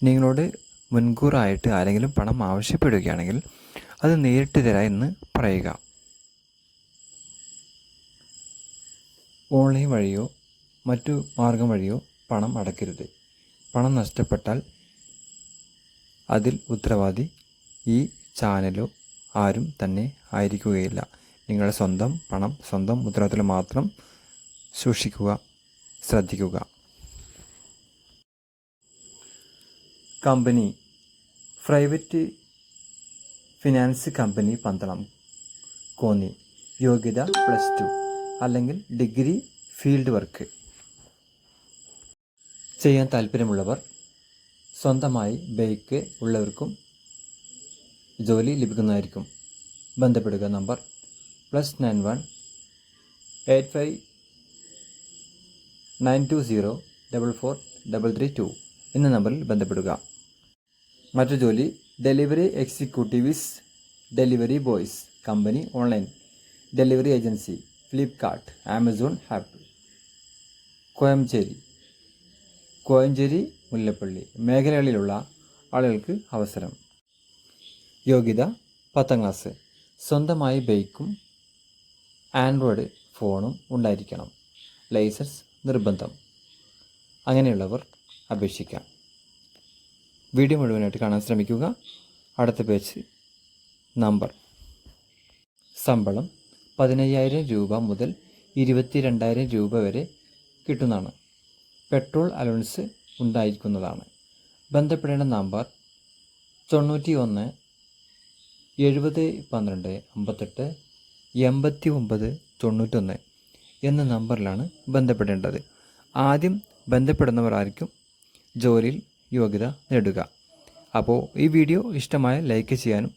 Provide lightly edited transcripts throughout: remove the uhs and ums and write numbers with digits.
നിങ്ങളോട് മുൻകൂറായിട്ട് ആരെങ്കിലും പണം ആവശ്യപ്പെടുകയാണെങ്കിൽ അത് നേരിട്ട് തരാം എന്ന് പറയുക. ഓൺലൈൻ വഴിയോ മറ്റു മാർഗം വഴിയോ പണം അടയ്ക്കരുത്. പണം നഷ്ടപ്പെട്ടാൽ അതിൽ ഉത്തരവാദി ഈ ചാനലോ ആരും തന്നെ ആയിരിക്കുകയില്ല. നിങ്ങളുടെ സ്വന്തം പണം സ്വന്തം ഉത്തരവാദിത്തത്തിൽ മാത്രം സൂക്ഷിക്കുക, ശ്രദ്ധിക്കുക. Company private finance company Pandalam Konni. യോഗ്യത +2 അല്ലെങ്കിൽ ഡിഗ്രി ഫീൽഡ് വർക്ക്. ചെയ്യാൻ താല്പര്യമുള്ളവർ സ്വന്തമായി ബൈക്ക് ഉള്ളവർക്കും ജോലി ലഭിക്കുന്നതായിരിക്കും. ബന്ധപ്പെടുക. നമ്പർ +91 85 920 44332 എന്ന നമ്പറിൽ ബന്ധപ്പെടുക. മറ്റു ജോലി delivery executives, delivery boys, company online delivery agency, Flipkart, Amazon app. Kozhencherry Mullappally മേഖലകളിലുള്ള ആളുകൾക്ക് അവസരം. യോഗ്യത 10ാം ക്ലാസ്. സ്വന്തമായി ബൈക്കും ആൻഡ്രോയിഡ് ഫോണും ഉണ്ടായിരിക്കണം. ലൈസൻസ് നിർബന്ധം. അങ്ങനെയുള്ളവർ അപേക്ഷിക്കാം. വീഡിയോ മുഴുവനായിട്ട് കാണാൻ ശ്രമിക്കുക. അടുത്ത പേജ് നമ്പർ. ശമ്പളം 15,000 രൂപ മുതൽ 22,000 രൂപ വരെ കിട്ടുന്നതാണ്. പെട്രോൾ അലവൻസ് ഉണ്ടായിരിക്കുന്നതാണ്. ബന്ധപ്പെടേണ്ട നമ്പർ 91 70 12 58 89 91 എന്ന നമ്പറിലാണ് ബന്ധപ്പെടേണ്ടത്. ആദ്യം ബന്ധപ്പെടുന്നവർ ആയിരിക്കും ജോലിയിൽ യോഗ്യത നേടുക. അപ്പോൾ ഈ വീഡിയോ ഇഷ്ടമായ ലൈക്ക് ചെയ്യാനും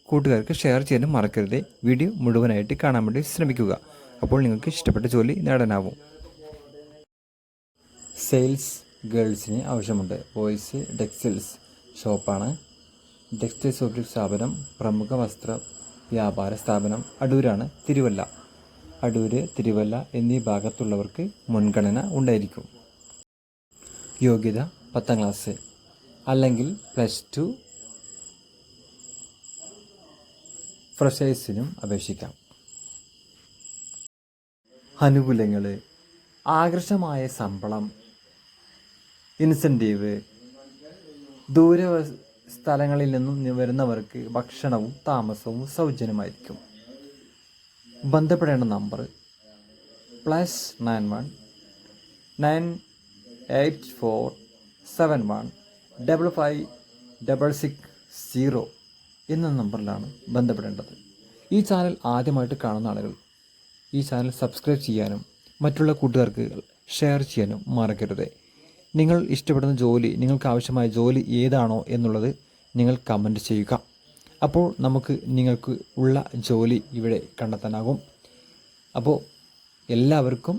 കൂട്ടുകാർക്ക് ഷെയർ ചെയ്യാനും മറക്കരുത്. വീഡിയോ മുഴുവനായിട്ട് കാണാൻ വേണ്ടി ശ്രമിക്കുക. അപ്പോൾ നിങ്ങൾക്ക് ഇഷ്ടപ്പെട്ട ജോലി നേടാനാവും. സെയിൽസ് ഗേൾസിന് ആവശ്യമുണ്ട്. ബോയ്സ് ടെക്സ്റ്റൈൽസ് ഷോപ്പാണ്. ടെക്സ്റ്റൈൽസ് ഓഫീസ് സ്ഥാപനം പ്രമുഖ വസ്ത്ര വ്യാപാര സ്ഥാപനം അടൂരാണ്. അടൂര്, തിരുവല്ല എന്നീ ഭാഗത്തുള്ളവർക്ക് മുൻഗണന ഉണ്ടായിരിക്കും. യോഗ്യത 10ാം ക്ലാസ് അല്ലെങ്കിൽ +2. ഫ്രഷേഴ്സിനും അപേക്ഷിക്കാം. ആനുകൂല്യങ്ങൾ: ആകർഷമായ ശമ്പളം, ഇൻസെൻറ്റീവ്, ദൂര സ്ഥലങ്ങളിൽ നിന്നും വരുന്നവർക്ക് ഭക്ഷണവും താമസവും സൗജന്യമായിരിക്കും. ബന്ധപ്പെടേണ്ട നമ്പർ +91 984 71 55 660 എന്ന നമ്പറിലാണ് ബന്ധപ്പെടേണ്ടത്. ഈ ചാനൽ ആദ്യമായിട്ട് കാണുന്ന ആളുകൾ ഈ ചാനൽ സബ്സ്ക്രൈബ് ചെയ്യാനും മറ്റുള്ള കൂട്ടുകാർക്ക് ഷെയർ ചെയ്യാനും മറക്കരുത്. നിങ്ങൾ ഇഷ്ടപ്പെടുന്ന ജോലി, നിങ്ങൾക്ക് ആവശ്യമായ ജോലി ഏതാണോ എന്നുള്ളത് നിങ്ങൾ കമൻറ്റ് ചെയ്യുക. അപ്പോൾ നിങ്ങൾക്ക് ഉള്ള ജോലി ഇവിടെ കണ്ടെത്താനാകും. അപ്പോൾ എല്ലാവർക്കും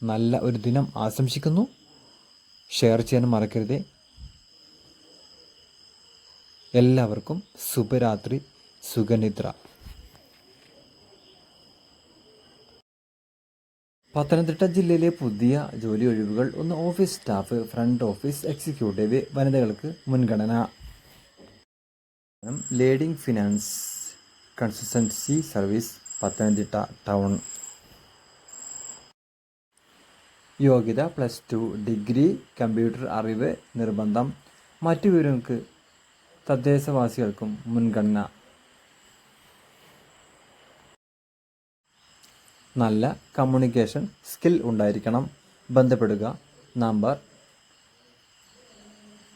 നല്ല ഒരു ദിനം ആശംസിക്കുന്നു. ഷെയർ ചെയ്യാനും മറക്കരുത്. എല്ലാവർക്കും ശുഭരാത്രി, സുഖനിദ്ര. പത്തനംതിട്ട ജില്ലയിലെ പുതിയ ജോലി ഒഴിവുകൾ: 1 office staff, front office executive, വനിതകൾക്ക് മുൻഗണന. Leading finance consultancy service, Pathanamthitta town. യോഗ്യത +2, ഡിഗ്രി, കമ്പ്യൂട്ടർ അറിവ് നിർബന്ധം. മറ്റു വിവരങ്ങൾക്ക് തദ്ദേശവാസികൾക്കും മുൻഗണന. നല്ല കമ്മ്യൂണിക്കേഷൻ സ്കിൽ ഉണ്ടായിരിക്കണം. ബന്ധപ്പെടുക. നമ്പർ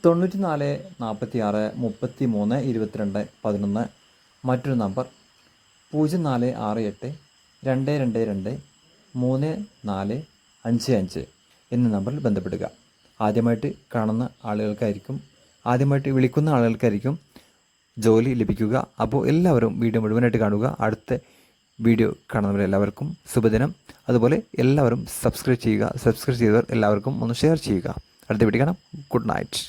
94 46 33 22 11. മറ്റൊരു നമ്പർ 0468 222 3455 എന്ന നമ്പറിൽ ബന്ധപ്പെടുക. ആദ്യമായിട്ട് വിളിക്കുന്ന ആളുകൾക്കായിരിക്കും ജോലി ലഭിക്കുക. അപ്പോൾ എല്ലാവരും വീഡിയോ മുഴുവനായിട്ട് കാണുക. അടുത്ത വീഡിയോ കാണുന്നവരെല്ലാവർക്കും ശുഭദിനം. അതുപോലെ എല്ലാവരും സബ്സ്ക്രൈബ് ചെയ്തവർ എല്ലാവർക്കും ഒന്ന് ഷെയർ ചെയ്യുക. അടുത്ത വീഡിയോ കാണാം. Good night.